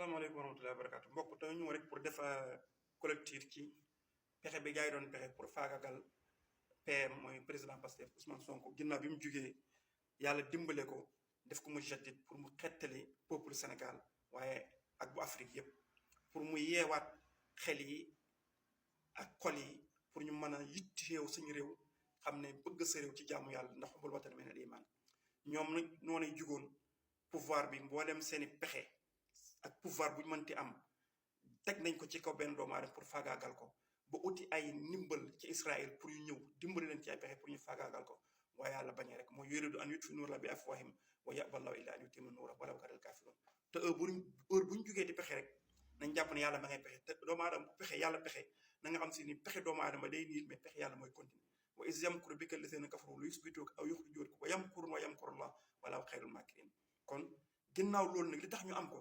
asalaamaaleykum wa rahmatullahi wa barakatu mbokk te ñu rek pour def collectif ci pexe bi gaay doon pexe pour faagagal PM mooy président Pastef Ousmane Sonko ginnaaw bi mu jugee yàlla dimbale ko def ko mu jaddit pour mu xettali peuple Sénégal waaye ak bu Afrique yépp pour mu yeewaat xel yi ak xol yi pour ñu mën a yitteew suñu réew xam ne bëgg sa réew ci jaamu yàlla ndax xumbul watan min al iman ñoom nag noonu jugoon pouvoir bi mboolem seeni pexe ak pouvoir buñ mënti am teg nañ ko ci kaw benn doomu aadama pour faagaagal ko ba uti ay ndimbal ci Israël pour ñu ñëw dimbali leen ci ay pexe pour ñu faagaagal ko waaye yàlla bañee rek moo yuridu an yutfi'u nuura llaahi bi afwaahihim wa ya'ba llaahu illaa an yutimma nuurahu walaw kariha al-kaafiruun te heure buñ jugee di pexe rek nañ jàpp ne yàlla ma ngay pexe te doomu aadama bu pexe yàlla pexe na nga xam si ni pexe doomu aadama day niil mais pexe yàlla mooy continue wa iz yamkuru bika llaziina kafaru li yusbituuka aw yuxrijuuka wa yamkuruuna wa yamkuru llaahu wallaahu xayrul maakiriin kon ginnaaw loolu nag li tax ñu am ko